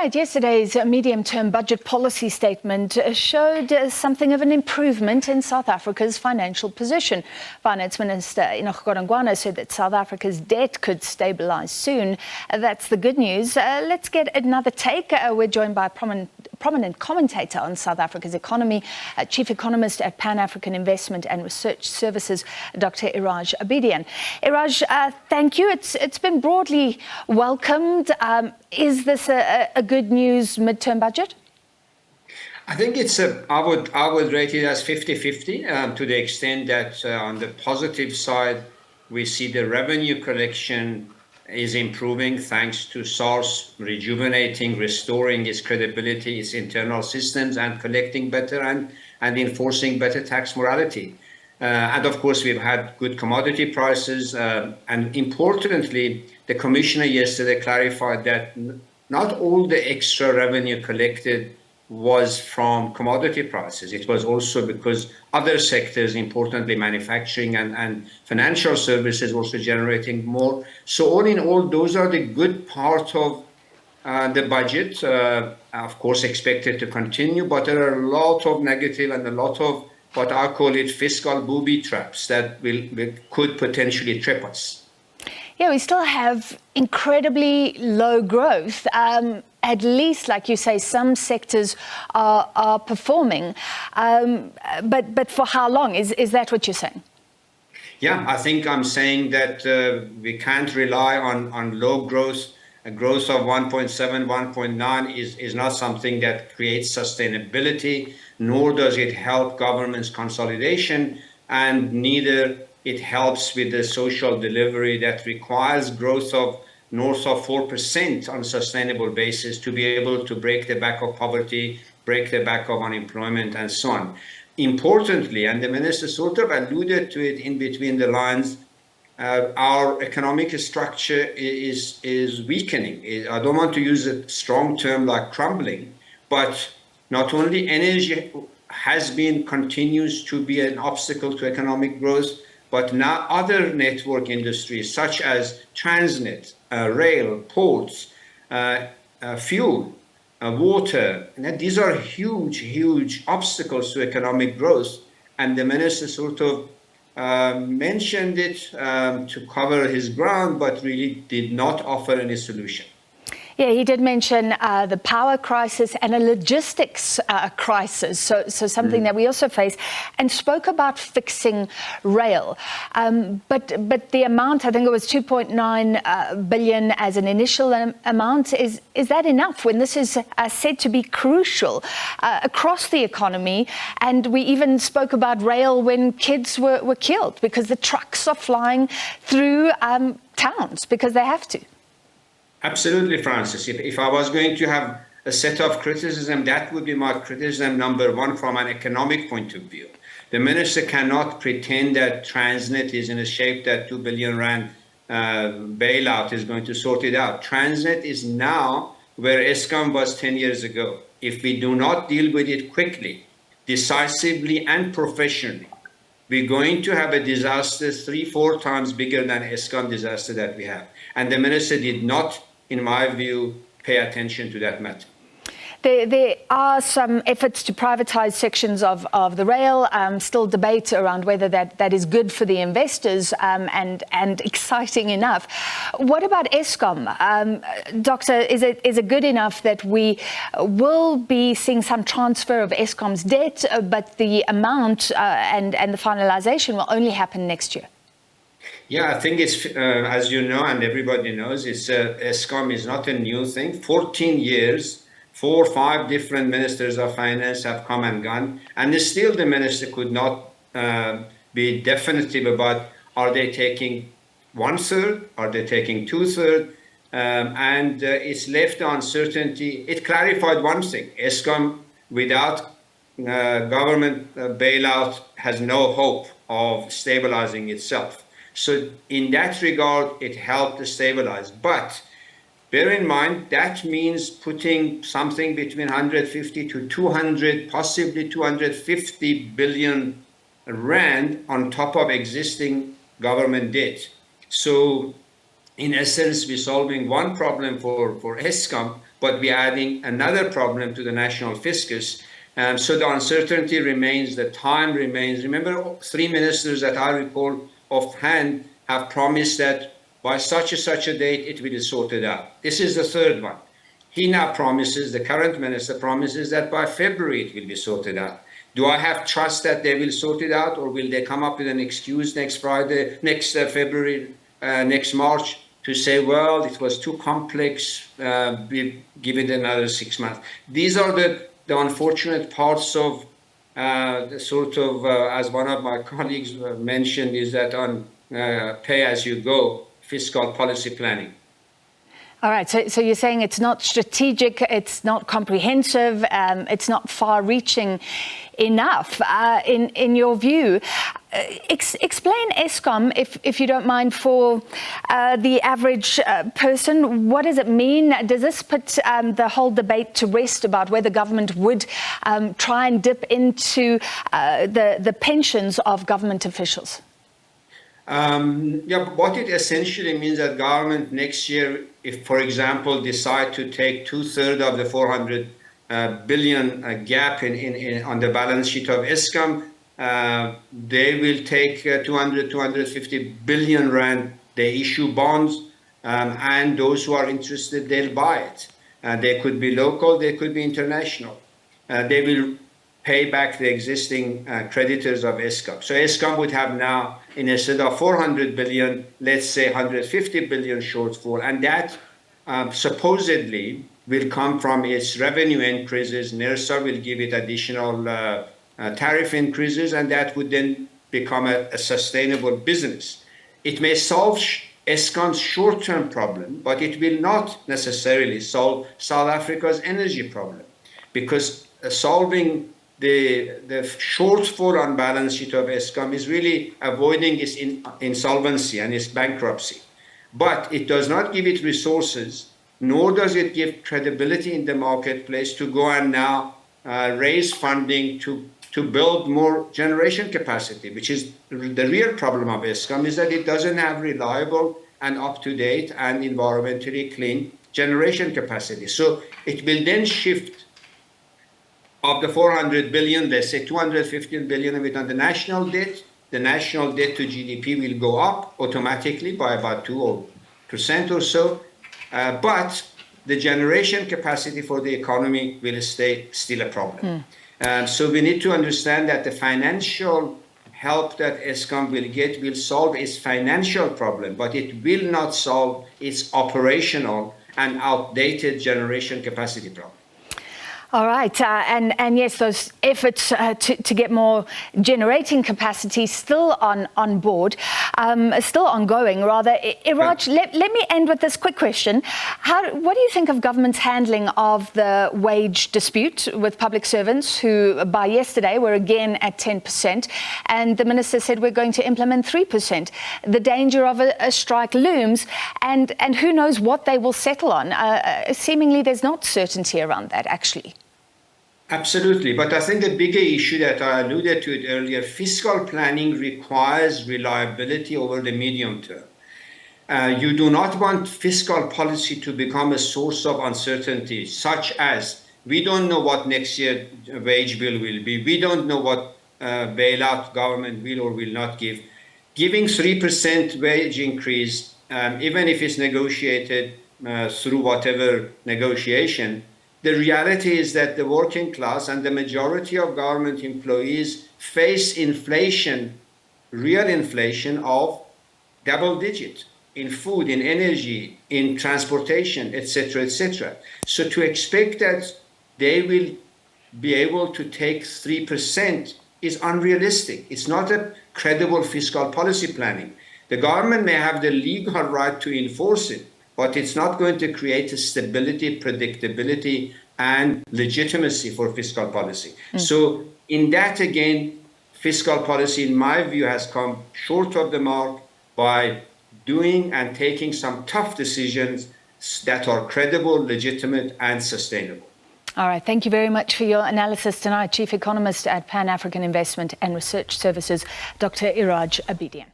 right, yesterday's medium-term budget policy statement showed something of an improvement in South Africa's financial position. Finance Minister Enoch Godongwana said that South Africa's debt could stabilise soon. That's the good news. Let's get another take. We're joined by a prominent commentator on South Africa's economy, Chief Economist at Pan-African Investment and Research Services, Dr. Iraj Abedian. Iraj, thank you. It's been broadly welcomed. Is this a good news midterm budget? I think I would rate it as 50-50 to the extent that on the positive side, we see the revenue collection is improving thanks to SARS rejuvenating, restoring its credibility, its internal systems, and collecting better and enforcing better tax morality. And of course, we've had good commodity prices. And importantly, the commissioner yesterday clarified that not all the extra revenue collected was from commodity prices. It was also because other sectors, importantly manufacturing and financial services, also generating more. So all in all, those are the good part of the budget, of course expected to continue, but there are a lot of negative and a lot of what I call it fiscal booby traps that could potentially trip us. Yeah, we still have incredibly low growth. At least, like you say, some sectors are performing. But for how long? Is that what you're saying? Yeah, I think I'm saying that we can't rely on low growth. A growth of 1.7, 1.9 is not something that creates sustainability, nor does it help government's consolidation, and neither it helps with the social delivery that requires growth of north of 4% on a sustainable basis to be able to break the back of poverty, break the back of unemployment, and so on. Importantly, and the minister sort of alluded to it in between the lines, our economic structure is weakening. I don't want to use a strong term like crumbling, but not only energy continues to be an obstacle to economic growth, but now other network industries such as Transnet, rail, ports, fuel, water, and these are huge obstacles to economic growth. And the minister sort of mentioned it to cover his ground, but really did not offer any solution. Yeah, he did mention the power crisis and a logistics crisis, so something that we also face, and spoke about fixing rail. But the amount, I think it was 2.9 billion as an initial amount, is that enough when this is said to be crucial across the economy? And we even spoke about rail when kids were killed because the trucks are flying through towns because they have to. Absolutely, Francis. If I was going to have a set of criticism, that would be my criticism number one from an economic point of view. The minister cannot pretend that Transnet is in a shape that 2 billion rand bailout is going to sort it out. Transnet is now where Eskom was 10 years ago. If we do not deal with it quickly, decisively, and professionally, we're going to have a disaster 3-4 times bigger than Eskom disaster that we have. And the minister did not, in my view, pay attention to that matter. There are some efforts to privatize sections of the rail, still debate around whether that is good for the investors and exciting enough. What about Eskom? Doctor, is it good enough that we will be seeing some transfer of Eskom's debt, but the amount and the finalization will only happen next year? Yeah, I think it's, as you know, and everybody knows, Eskom is not a new thing. 14 years, 4 or 5 different ministers of finance have come and gone, and still the minister could not be definitive about are they taking 1/3, are they taking 2/3, and it's left the uncertainty. It clarified one thing: Eskom, without government bailout, has no hope of stabilizing itself. So in that regard, it helped to stabilize. But bear in mind, that means putting something between 150 to 200, possibly 250 billion rand on top of existing government debt. So in essence, we're solving one problem for Eskom, but we're adding another problem to the national fiscus. So the uncertainty remains, the time remains. Remember, 3 ministers that I recall offhand have promised that by such a date, it will be sorted out. This is the third one. He now promises, the current minister promises that by February it will be sorted out. Do I have trust that they will sort it out, or will they come up with an excuse next Friday, next February, next March to say, well, it was too complex, we give it another 6 months. These are the unfortunate parts of as one of my colleagues mentioned, is that on pay-as-you-go fiscal policy planning. All right, so you're saying it's not strategic, it's not comprehensive, it's not far-reaching enough, in your view. Explain Eskom, if you don't mind, for the average person. What does it mean? Does this put the whole debate to rest about whether government would try and dip into the pensions of government officials? What it essentially means that government next year, if, for example, decide to take 2/3 of the 400 billion gap on the balance sheet of Eskom, they will take 250 billion rand. They issue bonds, and those who are interested, they'll buy it. They could be local, they could be international. They will pay back the existing creditors of Eskom. So Eskom would have now, instead of 400 billion, let's say 150 billion shortfall. And that supposedly will come from its revenue increases. NERSA will give it additional tariff increases, and that would then become a sustainable business. It may solve Eskom's short-term problem, but it will not necessarily solve South Africa's energy problem, because solving the shortfall on balance sheet of Eskom is really avoiding its insolvency and its bankruptcy. But it does not give it resources, nor does it give credibility in the marketplace to go and now raise funding to build more generation capacity, which is the real problem of Eskom, is that it doesn't have reliable and up-to-date and environmentally clean generation capacity. So it will then shift of the 400 billion, let's say 215 billion of it on the national debt. The national debt to GDP will go up automatically by about 2% or so. But the generation capacity for the economy will stay still a problem. So we need to understand that the financial help that Eskom will get will solve its financial problem, but it will not solve its operational and outdated generation capacity problem. All right, and yes, those efforts to get more generating capacity still on board, still ongoing, rather. Iraj, let me end with this quick question. What do you think of government's handling of the wage dispute with public servants, who by yesterday were again at 10%, and the minister said we're going to implement 3%? The danger of a strike looms, and who knows what they will settle on. Seemingly there's not certainty around that, actually. Absolutely. But I think the bigger issue that I alluded to it earlier, fiscal planning requires reliability over the medium term. You do not want fiscal policy to become a source of uncertainty, such as we don't know what next year's wage bill will be. We don't know what bailout government will or will not give. Giving 3% wage increase, even if it's negotiated through whatever negotiation, the reality is that the working class and the majority of government employees face inflation, real inflation of double digit in food, in energy, in transportation, etc., etc. So to expect that they will be able to take 3% is unrealistic. It's not a credible fiscal policy planning. The government may have the legal right to enforce it, but it's not going to create a stability, predictability, and legitimacy for fiscal policy. So in that, again, fiscal policy, in my view, has come short of the mark by doing and taking some tough decisions that are credible, legitimate, and sustainable. All right. Thank you very much for your analysis tonight, Chief Economist at Pan African Investment and Research Services, Dr. Iraj Abedian.